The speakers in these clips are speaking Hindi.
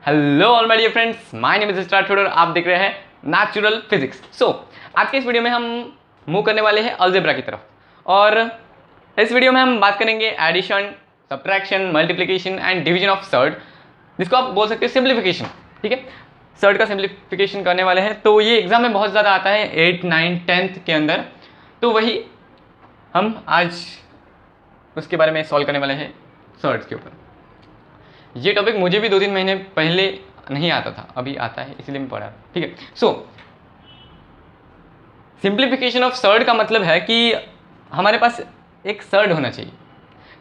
Hello all my dear friends, my name is start और आप देख रहे हैं नेचुरल फिजिक्स। आज के इस वीडियो में हम मूव करने वाले हैं अलजेब्रा की तरफ और इस वीडियो में हम बात करेंगे addition, subtraction, multiplication and division of surd, जिसको आप बोल सकते हो सिंप्लीफिकेशन। ठीक है, सर्ड का सिंप्लीफिकेशन करने वाले हैं। तो ये एग्जाम में बहुत ज़्यादा आता है 8, 9, 10th के अंदर, तो वही हम आज उसके बारे में सॉल्व करने वाले हैं सर्ड्स के ऊपर। ये टॉपिक मुझे भी 2-3 महीने पहले नहीं आता था, अभी आता है, इसलिए मैं पढ़ा। ठीक है, सिंप्लीफिकेशन ऑफ सर्ड का मतलब है कि हमारे पास एक सर्ड होना चाहिए।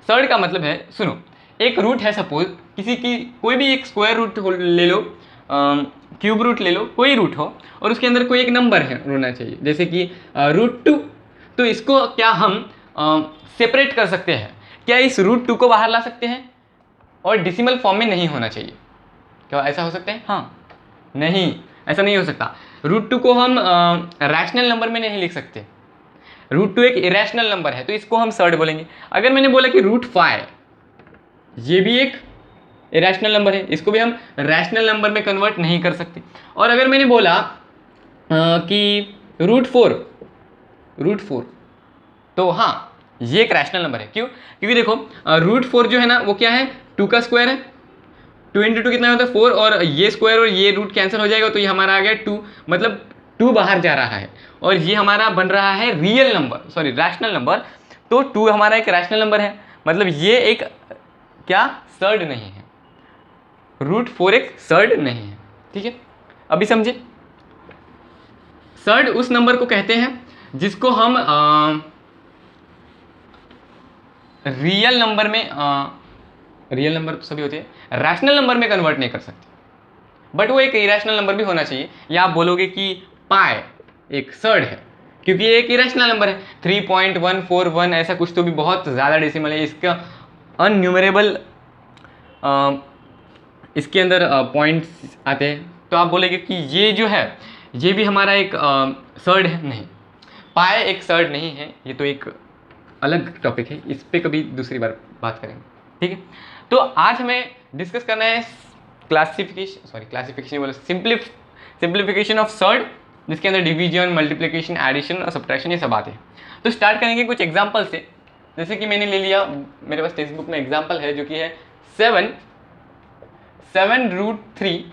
सर्ड का मतलब है, सुनो, एक रूट है, सपोज किसी की कोई भी एक स्क्वायर रूट ले लो, क्यूब रूट ले लो, कोई रूट हो और उसके अंदर कोई एक नंबर है होना चाहिए, जैसे कि √2। तो इसको क्या हम सेपरेट कर सकते हैं? क्या इस √2 को बाहर ला सकते हैं? और डिसिमल फॉर्म में नहीं होना चाहिए। क्या ऐसा हो सकता है? हाँ, नहीं, ऐसा नहीं हो सकता। √2 को हम रैशनल नंबर में नहीं लिख सकते। √2 एक इरेशनल नंबर है, तो इसको हम सर्ड बोलेंगे। अगर मैंने बोला कि √5, ये भी एक इरेशनल नंबर है, इसको भी हम रैशनल नंबर में कन्वर्ट नहीं कर सकते। और अगर मैंने बोला कि √4, तो हाँ, ये एक रैशनल नंबर है। क्यों? क्योंकि देखो √4 जो है ना, वो क्या है, 2 का स्क्वायर है। 2 × 2 कितना होता है? 4, और ये स्क्वायर और ये रूट कैंसिल हो जाएगा, तो ये हमारा आ गया 2, मतलब 2 बाहर जा रहा है और ये हमारा बन रहा है real number, sorry rational number. तो 2 हमारा एक रैशनल नंबर है, मतलब ये एक क्या, सर्ड नहीं है। √4 एक सर्ड नहीं है। ठीक है, अभी समझे? सर्ड उस नंबर को कहते हैं जिसको हम रियल नंबर में, रियल नंबर तो सभी होते हैं, रैशनल नंबर में कन्वर्ट नहीं कर सकते, बट वो एक इरेशनल नंबर भी होना चाहिए। या आप बोलोगे कि पाई एक सर्ड है, क्योंकि ये एक इरेशनल नंबर है। 3.141 ऐसा कुछ, तो भी बहुत ज़्यादा डेसिमल है, इसका अनन्यूमरेबल इसके अंदर पॉइंट्स आते हैं। तो आप बोलेगे कि ये जो है, ये भी हमारा एक सर्ड है। नहीं, पाई एक सर्ड नहीं है, ये तो एक अलग टॉपिक है, इस पे कभी दूसरी बार बात करेंगे। ठीक है, तो आज हमें डिस्कस करना है सिंप्लीफिकेशन ऑफ सर्ड, जिसके अंदर डिवीजन, मल्टीप्लिकेशन, एडिशन और सब्ट्रैक्शन, ये सब आते हैं। तो स्टार्ट करेंगे कुछ एग्जांपल से। जैसे कि मैंने ले लिया, मेरे पास टेक्स्ट बुक में एग्जांपल है, जो कि है 7√3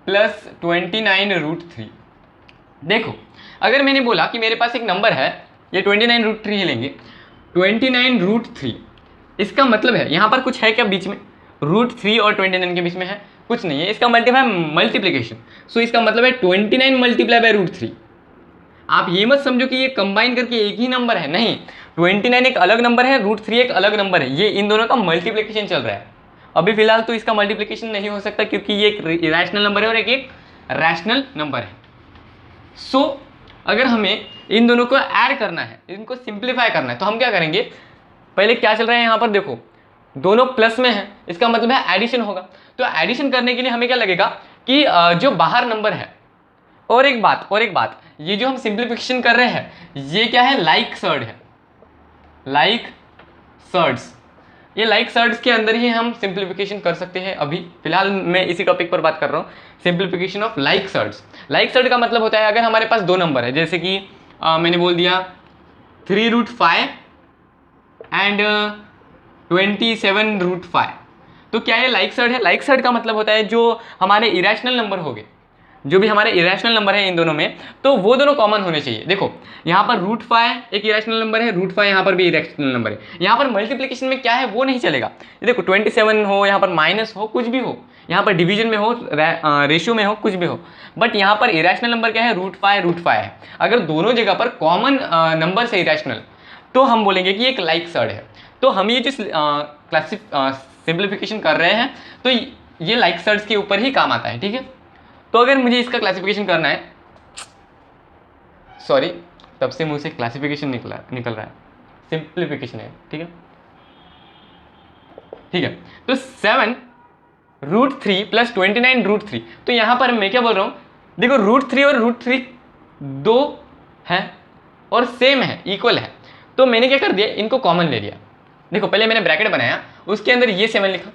+ 29√3। देखो, अगर मैंने बोला कि मेरे पास एक नंबर है, ये 29√3 ही लेंगे, 29√3, इसका मतलब है यहाँ पर कुछ है क्या बीच में? √3 और 29 के बीच में है? कुछ नहीं है। इसका मल्टीप्लिकेशन, सो इसका मतलब है 29 × √3। आप ये मत समझो कि ये कंबाइन करके एक ही नंबर है, नहीं। 29 एक अलग नंबर है, √3 एक अलग नंबर है, ये इन दोनों का मल्टीप्लिकेशन चल रहा है। अभी फिलहाल तो इसका मल्टीप्लिकेशन नहीं हो सकता, क्योंकि ये एक इरेशनल नंबर है और एक रैशनल नंबर है। सो अगर हमें इन दोनों को ऐड करना है, इनको सिंप्लीफाई करना है, तो हम क्या करेंगे? पहले क्या चल रहा है यहाँ पर, देखो दोनों प्लस में है, इसका मतलब है एडिशन होगा। तो एडिशन करने के लिए हमें क्या लगेगा कि जो बाहर नंबर है, और एक बात, ये जो हम सिंप्लीफिकेशन कर रहे हैं, ये क्या है? लाइक सर्ड है, लाइक सर्ड्स। ये लाइक सर्ड्स के अंदर ही हम सिंप्लीफिकेशन कर सकते हैं। अभी फिलहाल मैं इसी टॉपिक पर बात कर रहा हूँ, simplification of like surds. Like surd का मतलब होता है, अगर हमारे पास दो नंबर है, जैसे कि मैंने बोल दिया 3√5 एंड 27√5, तो क्या ये लाइक सर्ड है? लाइक सर्ड का मतलब होता है जो हमारे इरेशनल नंबर हो गए, जो भी हमारे इरेशनल नंबर है इन दोनों में, तो वो दोनों कॉमन होने चाहिए। देखो यहाँ पर √5 एक इरेशनल नंबर है, √5 यहाँ पर भी इरेशनल नंबर है। यहाँ पर मल्टीप्लिकेशन में क्या है, वो नहीं चलेगा। देखो 27 हो, यहाँ पर माइनस हो, कुछ भी हो, यहाँ पर डिवीजन में हो, रेशियो में हो, कुछ भी हो, बट यहाँ पर इरेशनल नंबर क्या है? √5 है। अगर दोनों जगह पर कॉमन नंबर से इरेशनल, तो हम बोलेंगे कि एक लाइक सर्ड है। तो हम ये जो सिंप्लीफिकेशन कर रहे हैं, तो ये लाइक सर्ड्स के ऊपर ही काम आता है। ठीक है, तो अगर मुझे इसका क्लासिफिकेशन करना है, सॉरी, तब से मुझसे क्लासिफिकेशन निकल रहा है, सिंप्लीफिकेशन है। ठीक है, तो 7√3 + 29√3, तो यहाँ पर मैं क्या बोल रहा हूँ? देखो √3 और √3 दो हैं और सेम है, इक्वल है, तो मैंने क्या कर दिया, इनको कॉमन ले लिया। देखो पहले मैंने ब्रैकेट बनाया, उसके अंदर ये 7 लिखा,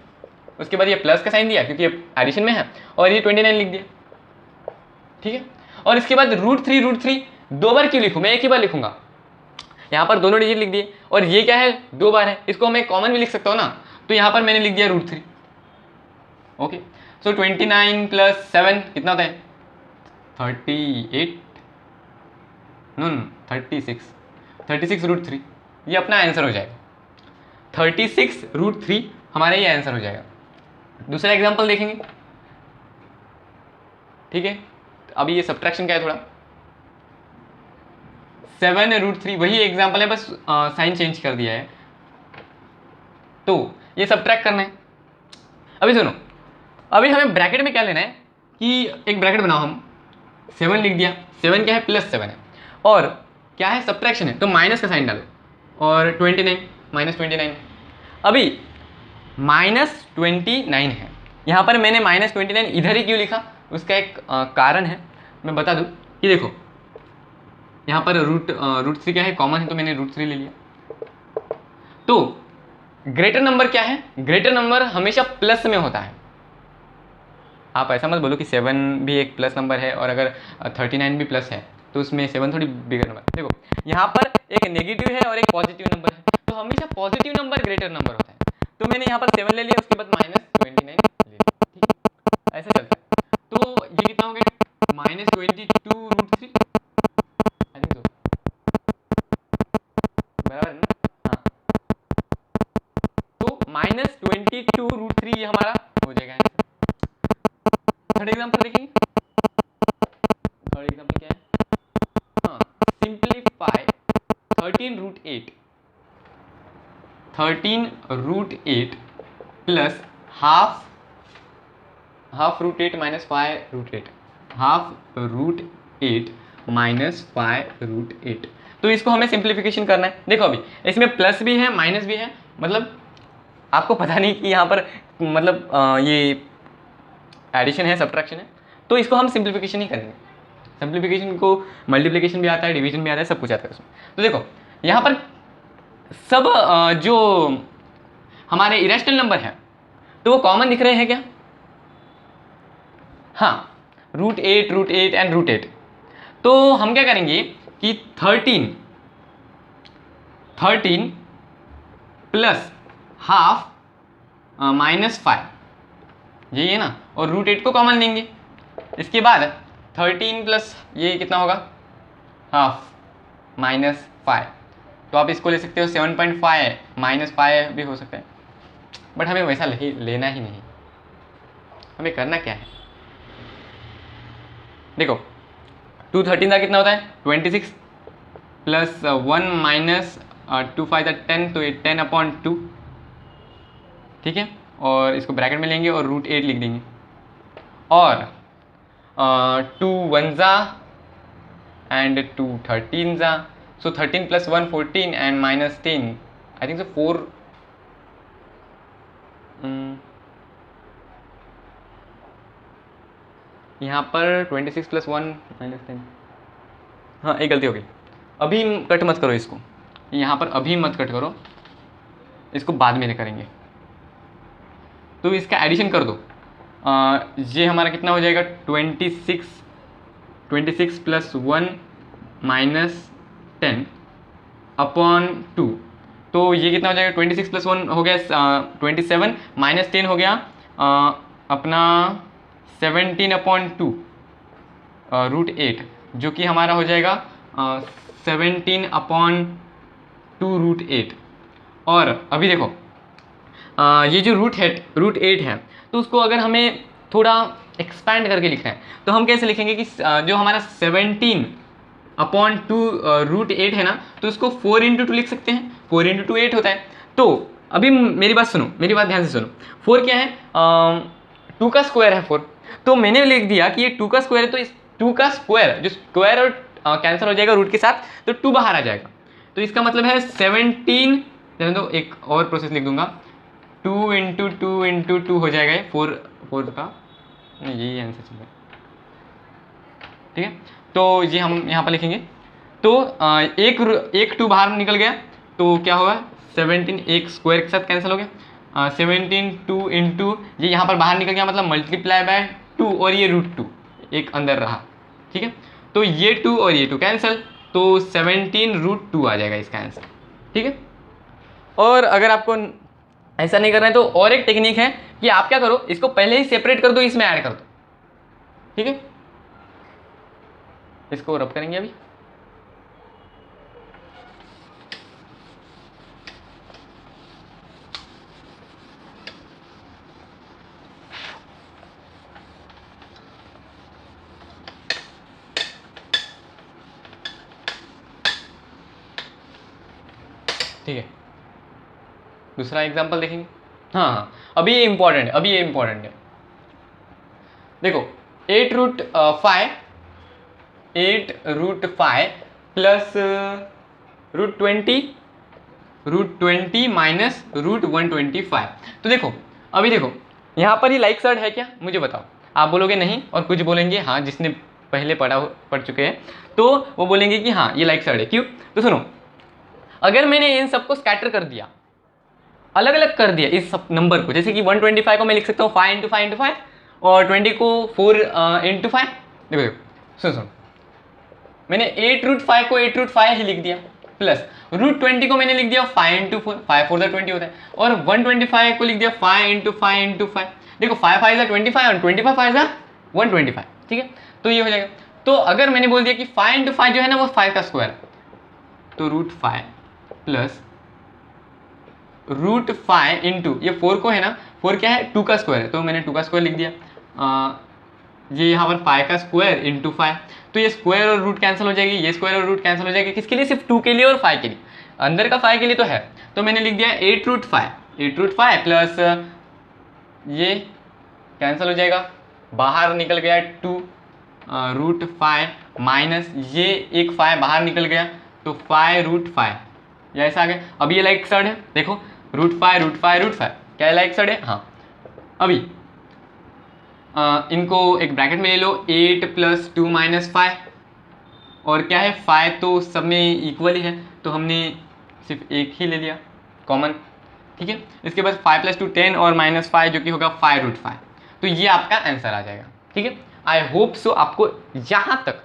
उसके बाद ये प्लस का साइन दिया क्योंकि ये एडिशन में है, और ये 29 लिख दिया, ठीक है। और इसके बाद √3 दो बार क्यों लिखूँ, मैं एक ही बार लिखूंगा, यहाँ पर दोनों डिजिट लिख दिए, और ये क्या है 2 बार है, इसको मैं कॉमन भी लिख सकता हूँ ना, तो यहाँ पर मैंने लिख दिया √3। ओके, सो 29 + 7 कितना होता है 38, नो 36 √3, ये अपना आंसर हो जाएगा। 36 √3 हमारा ये आंसर हो जाएगा। दूसरा एग्जांपल देखेंगे, ठीक है। अभी ये सब्ट्रैक्शन का है थोड़ा, 7 √3 वही एग्जांपल है, बस साइन चेंज कर दिया है। तो ये सब्ट्रैक्ट करना है। अभी सुनो, अभी हमें ब्रैकेट में क्या लेना है कि एक ब्रैकेट बनाओ, हम 7 लिख दिया, 7 क्या है +7 है, और क्या है सब्ट्रैक्शन है तो माइनस का साइन डालो, और 29 -29। अभी -29 है, यहाँ पर मैंने -29 इधर ही क्यों लिखा, उसका एक कारण है, मैं बता दूँ कि देखो यहाँ पर √3 क्या है कॉमन है, तो मैंने √3 ले लिया। तो ग्रेटर नंबर क्या है, ग्रेटर नंबर हमेशा प्लस में होता है। आप ऐसा मत बोलो कि 7 भी एक प्लस नंबर है और अगर 39 भी प्लस है तो उसमें 7 थोड़ी बिगर नंबर। देखो यहाँ पर एक नेगेटिव है और एक पॉजिटिव नंबर है, तो हमेशा पॉजिटिव नंबर ग्रेटर नंबर होता है। तो मैंने यहाँ पर 7 ले लिया, उसके बाद -29 ले लिया, ठीक है, ऐसा चलता है। तो ये कितना हो गया -22 √3, आई थिंक सो, बराबर है ना, हाँ। तो -22 √3 ये हमारा हो जाएगा आंसर। थर्ड एग्जाम्पल देखेंगे, थर्ड एग्जाम्पल क्या है, हाँ, सिंप्लीफाई 13 √8 प्लस हाफ √8 - 5 √8, हाफ √8 - 5 √8। तो इसको हमें सिंप्लीफिकेशन करना है। देखो अभी इसमें प्लस भी है माइनस भी है, मतलब आपको पता नहीं कि यहाँ पर मतलब ये एडिशन है सब्ट्रैक्शन है, तो इसको हम सिंप्लीफिकेशन ही करेंगे। सिंप्लीफिकेशन को मल्टीप्लिकेशन भी आता है, डिवीजन भी आता है, सब कुछ आता है उसमें। तो देखो यहाँ पर सब जो हमारे इरेशनल नंबर है तो वो कॉमन दिख रहे हैं क्या, हाँ, √8 एंड √8। तो हम क्या करेंगे कि 13 प्लस हाफ -5 यही है ना, और √8 को कॉमन लेंगे। इसके बाद 13 प्लस ये कितना होगा हाफ -5, तो आप इसको ले सकते हो 7.5 -5 भी हो सकता है, बट हमें वैसा लेना ही नहीं। हमें करना क्या है, देखो 2 13 कितना होता है 26 प्लस 1 - 2 5 10, तो ये 10/2, ठीक है। और इसको ब्रैकेट में लेंगे और √8 लिख देंगे, और 2 1 and 2 13, so 13 + 1 14 and -10, I think so 4, यहाँ पर 26 + 1 -10, हाँ एक गलती हो गई। अभी कट मत करो इसको, यहाँ पर अभी मत कट करो, इसको बाद में करेंगे। तो इसका एडिशन कर दो, ये हमारा कितना हो जाएगा 26 + 1 -10/2, तो ये कितना हो जाएगा 26 + 1 हो गया 27, -10 हो गया अपना 17/2 √8, जो कि हमारा हो जाएगा 17/2 √8। और अभी देखो ये जो √8 है, तो उसको अगर हमें थोड़ा एक्सपैंड करके लिखना है तो हम कैसे लिखेंगे कि जो हमारा 17/2 √8 है ना, तो उसको 4 × 2 लिख सकते हैं, 4 × 2 8 होता है। तो अभी मेरी बात सुनो, मेरी बात ध्यान से सुनो, 4 क्या है 2 का स्क्वायर है 4, तो मैंने लिख दिया कि ये 2 का स्क्वायर है, तो इस 2 का स्क्वायर, जो स्क्वायर और कैंसिल हो जाएगा रूट के साथ, तो 2 बाहर आ जाएगा, तो इसका मतलब है 17, तो एक और प्रोसेस लिख दूंगा, 2 × 2 × 2 हो जाएगा, 4 का यही आंसर चल रहा है, ठीक है। तो ये हम यहाँ पर लिखेंगे, तो एक 2 बाहर निकल गया, तो क्या होगा 17 एक स्क्वायर के साथ कैंसिल हो गया, 17 2 इंटू ये यहाँ पर बाहर निकल गया, मतलब मल्टीप्लाई बाय 2 और ये √2 एक अंदर रहा, ठीक है। तो ये 2 और ये 2 कैंसिल, तो 17 √2 आ जाएगा इसका आंसर, ठीक है। और अगर आपको ऐसा नहीं करना है तो और एक टेक्निक है कि आप क्या करो, इसको पहले ही सेपरेट कर दो, इसमें ऐड कर दो, ठीक है। इसको रब करेंगे अभी। ठीक है, दूसरा एग्जांपल देखेंगे। हाँ, अभी ये इंपॉर्टेंट है, देखो 8√5 प्लस √20 माइनस √125। तो देखो अभी देखो यहाँ पर ही लाइक सर्ड है क्या, मुझे बताओ। आप बोलोगे नहीं, और कुछ बोलेंगे हाँ, जिसने पहले पढ़ चुके हैं तो वो बोलेंगे कि हाँ ये लाइक सर्ड है। क्यों? तो सुनो, अगर मैंने इन सबको स्कैटर कर दिया, अलग अलग कर दिया इस सब नंबर को, जैसे कि 125 को मैं लिख सकता हूँ 5 × 5 × 5 और 20 को 4 × 5। देखो सुनो, मैंने 8√5 को 8√5 ही लिख दिया, प्लस √20 को मैंने लिख दिया 5 × 4, 5 4 20 होता है, और 125 को लिख दिया 5 × 5 × 5। देखो 5 5 25 और 25 5 125, ठीक है। तो ये हो जाएगा। तो अगर मैंने बोल दिया कि 5 × 5 जो है ना वो 5 का स्क्वायर, तो √5 प्लस √5 इंटू ये 4 को है ना, 4 क्या है 2 का स्क्वायर है, तो मैंने 2 का स्क्वायर लिख दिया। ये यहाँ पर 5 का स्क्वायर इंटू 5, तो ये स्क्वायर और रूट कैंसिल हो जाएगी, ये स्क्वायर और रूट कैंसिल हो जाएगी। किसके लिए? सिर्फ 2 के लिए और 5 के लिए, अंदर का 5 के लिए तो है। तो मैंने लिख दिया 8√5 प्लस ये कैंसिल हो जाएगा, बाहर निकल गया 2 √5 माइनस ये एक 5 बाहर निकल गया, तो 5 √5, ये ऐसा आ गया। अब ये लाइक सर्ड है, देखो √5 क्या है, लाइक सर्ड है। हाँ, अभी इनको एक ब्रैकेट में ले लो, 8 + 2 - 5, और क्या है 5 तो सब में इक्वल ही है, तो हमने सिर्फ एक ही ले लिया कॉमन, ठीक है। इसके बाद 5 + 2 10 और -5 जो कि होगा 5 √5, तो ये आपका आंसर आ जाएगा, ठीक है। आई होप सो आपको यहाँ तक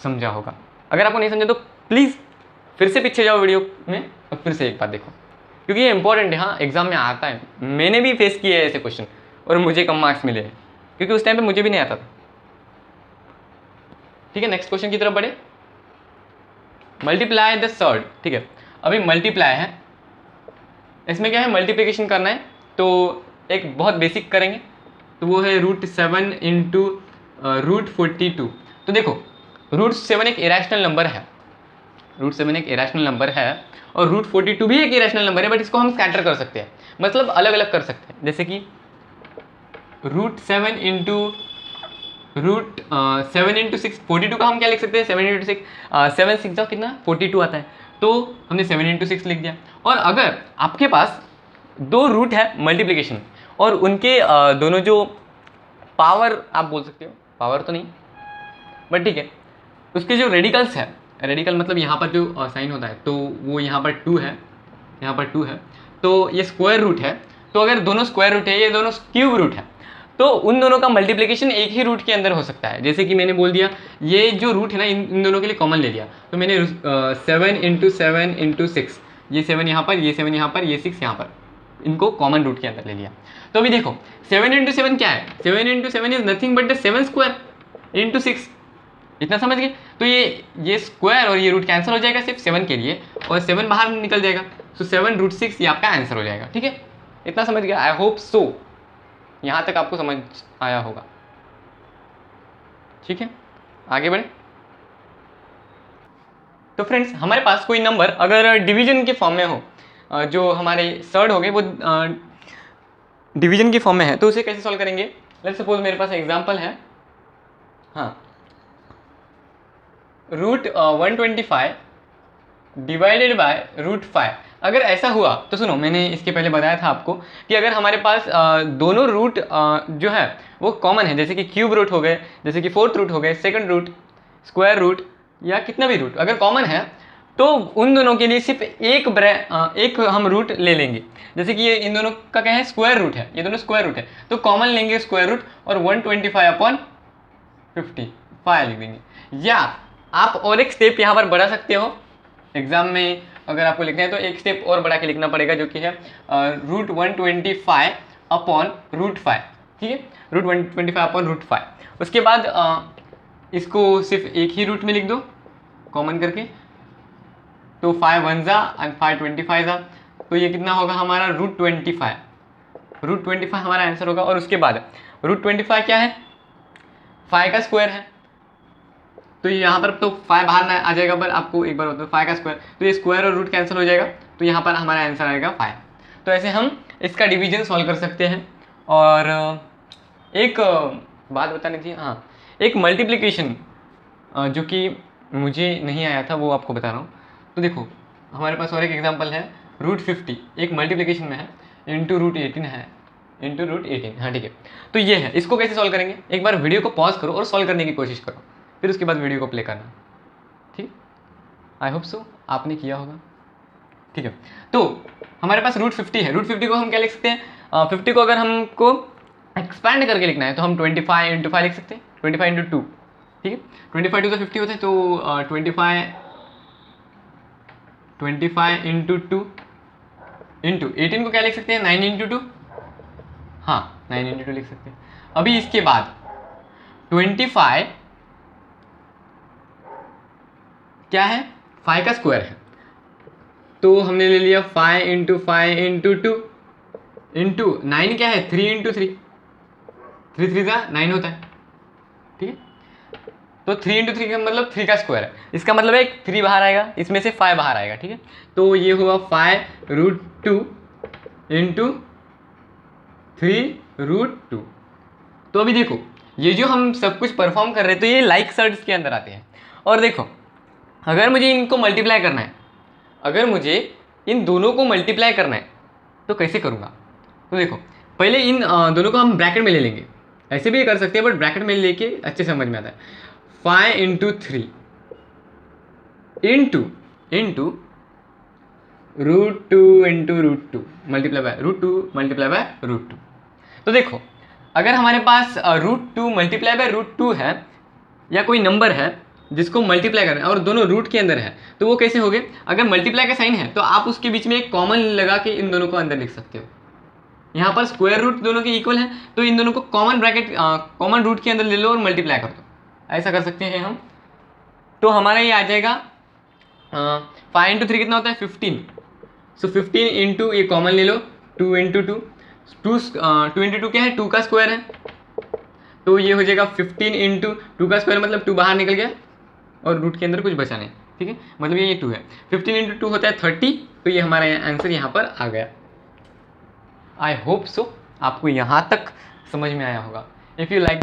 समझा होगा। अगर आपको नहीं समझा तो प्लीज़ फिर से पीछे जाओ वीडियो में और फिर से एक बार देखो, क्योंकि ये इंपॉर्टेंट है। हाँ, एग्जाम में आता है, मैंने भी फेस किए हैं ऐसे क्वेश्चन और मुझे कम मार्क्स मिले हैं, क्योंकि उस टाइम पे मुझे भी नहीं आता था, ठीक है। नेक्स्ट क्वेश्चन की तरफ बढ़े। मल्टीप्लाई द सर्ड, ठीक है। अभी मल्टीप्लाई है, इसमें क्या है मल्टीप्लिकेशन करना है, तो एक बहुत बेसिक करेंगे, तो वो है √7 इंटू √42। तो देखो √7 एक इरेशनल नंबर है, √7 एक इरेशनल नंबर है, और √42 भी एक इरेशनल नंबर है, बट इसको हम स्कैटर कर सकते हैं, मतलब अलग अलग कर सकते हैं। जैसे कि √7 इंटू √7 इंटू 6, 42 का हम क्या लिख सकते हैं 7 इंटू 6, 7 6 जाओ कितना 42 आता है, तो हमने 7 इंटू 6 लिख दिया। और अगर आपके पास दो रूट है मल्टीप्लिकेशन और उनके दोनों जो पावर, आप बोल सकते हो पावर तो नहीं बट ठीक है, उसके जो रेडिकल्स है, रेडिकल मतलब यहाँ पर जो साइन होता है, तो वो यहाँ पर 2 है, यहाँ पर 2 है, तो ये स्क्वायर रूट है। तो अगर दोनों स्क्वायर रूट है, ये दोनों क्यूब रूट है, तो उन दोनों का मल्टीप्लिकेशन एक ही रूट के अंदर हो सकता है। जैसे कि मैंने बोल दिया ये जो रूट है ना, इन दोनों के लिए कॉमन ले लिया, तो मैंने 7 इंटू 7 इंटू 6, ये 7 यहाँ पर, ये 7 यहाँ पर, ये 6 यहाँ पर, इनको कॉमन रूट के अंदर ले लिया। तो अभी देखो 7 इंटू 7 क्या है, 7 into 7 is nothing but the 7 square into 6, इतना समझ गए। तो ये स्क्वायर और ये रूट कैंसिल हो जाएगा सिर्फ 7 के लिए, और 7 बाहर निकल जाएगा, तो 7 √6 ये आपका आंसर हो जाएगा, ठीक है। इतना समझ गया, आई होप सो यहाँ तक आपको समझ आया होगा, ठीक है। आगे बढ़े। तो फ्रेंड्स, हमारे पास कोई नंबर अगर डिवीजन के फॉर्म में हो, जो हमारे सर्ड हो गए वो डिवीजन की फॉर्म में है, तो उसे कैसे सॉल्व करेंगे। लेट्स सपोज मेरे पास एग्जांपल है, हाँ, √125 डिवाइडेड बाय √5। अगर ऐसा हुआ तो सुनो, मैंने इसके पहले बताया था आपको कि अगर हमारे पास दोनों रूट जो है वो कॉमन है, जैसे कि क्यूब रूट हो गए, जैसे कि 4th रूट हो गए, 2nd रूट, स्क्वायर रूट या कितना भी रूट अगर कॉमन है, तो उन दोनों के लिए सिर्फ एक हम रूट ले लेंगे। जैसे कि ये इन दोनों का क्या है, स्क्वायर रूट है, ये दोनों स्क्वायर रूट है, तो कॉमन लेंगे स्क्वायर रूट और 125/55 लिख देंगे। या आप और एक स्टेप यहाँ पर बढ़ा सकते हो, एग्जाम में अगर आपको लिखना है तो एक स्टेप और बढ़ा के लिखना पड़ेगा, जो कि है √125/√5, ठीक है, √125/√5। उसके बाद इसको सिर्फ एक ही रूट में लिख दो कॉमन करके, तो 5 1 जा एंड 5 25 जा, तो ये कितना होगा हमारा √25 हमारा आंसर होगा। और उसके बाद √25 क्या है, 5 का स्क्वायर है, तो यहाँ पर तो 5 बाहर ना आ जाएगा, पर आपको एक बार होता है 5 का स्क्वायर, तो ये स्क्वायर और रूट कैंसिल हो जाएगा, तो यहाँ पर हमारा आंसर आएगा 5। तो ऐसे हम इसका डिवीजन सॉल्व कर सकते हैं। और एक बात बतानी थी, हाँ, एक मल्टीप्लिकेशन जो कि मुझे नहीं आया था वो आपको बता रहा हूँ। तो देखो हमारे पास और एक एग्जांपल है, √50 एक मल्टीप्लिकेशन में है, इंटू √18 है, इंटू √18, हाँ ठीक है। तो ये है, इसको कैसे सॉल्व करेंगे, एक बार वीडियो को पॉज करो और सॉल्व करने की कोशिश करो, फिर उसके बाद वीडियो को प्ले करना, ठीक। आई होप सो आपने किया होगा, ठीक है। तो हमारे पास √50 है, √50 को हम क्या लिख सकते हैं, 50 को अगर हमको एक्सपैंड करके लिखना है तो हम 25 × 5 लिख सकते हैं, 25 × 2, ठीक है। 25 2 तो 50 होता है, तो 25 × 2 इंटू 18 को क्या लिख सकते हैं, 9 × 2, हाँ 9 × 2 लिख सकते हैं। अभी इसके बाद 25 क्या है, 5 का स्क्वायर है, तो हमने ले लिया 5 × 5 × 2 इंटू 9 क्या है, 3 × 3, 3 3 का 9 होता है, ठीक है। तो 3 × 3 का मतलब 3 का स्क्वायर है, इसका मतलब एक 3 बाहर आएगा, इसमें से 5 बाहर आएगा, ठीक है। तो ये हुआ 5 √2 इंटू 3 √2। तो अभी देखो ये जो हम सब कुछ परफॉर्म कर रहे हैं, तो ये लाइक सर्ट्स के अंदर आते हैं। और देखो अगर मुझे इनको मल्टीप्लाई करना है, अगर मुझे इन दोनों को मल्टीप्लाई करना है तो कैसे करूँगा, तो देखो पहले इन दोनों को हम ब्रैकेट में ले लेंगे, ऐसे भी कर सकते हैं, बट ब्रैकेट में लेके अच्छे समझ में आता है। 5 × 3 इंटू √2 × √2 मल्टीप्लाई बाय √2 तो देखो अगर हमारे पास √2 मल्टीप्लाई बाय √2 है, या कोई नंबर है जिसको मल्टीप्लाई करना है और दोनों रूट के अंदर है, तो वो कैसे हो गए, अगर मल्टीप्लाई का साइन है तो आप उसके बीच में एक कॉमन लगा के इन दोनों को अंदर लिख सकते हो। यहाँ पर स्क्वायर रूट दोनों के इक्वल है, तो इन दोनों को कॉमन ब्रैकेट कॉमन रूट के अंदर ले लो और मल्टीप्लाई कर दो, ऐसा कर सकते हैं हम। तो हमारा ये आ जाएगा 5 × 3 कितना होता है, 15, सो 15 इंटू ये कॉमन ले लो, 2 × 2 2 × 2 क्या है, 2 का स्क्वायर है, तो ये हो जाएगा 15 इंटू 2 का स्क्वायर, मतलब 2 बाहर निकल गया और रूट के अंदर कुछ बचा नहीं, ठीक है, मतलब ये 2 है। 15 × 2 होता है 30, तो ये हमारा आंसर यहाँ पर आ गया। आई होप सो आपको यहाँ तक समझ में आया होगा। If you like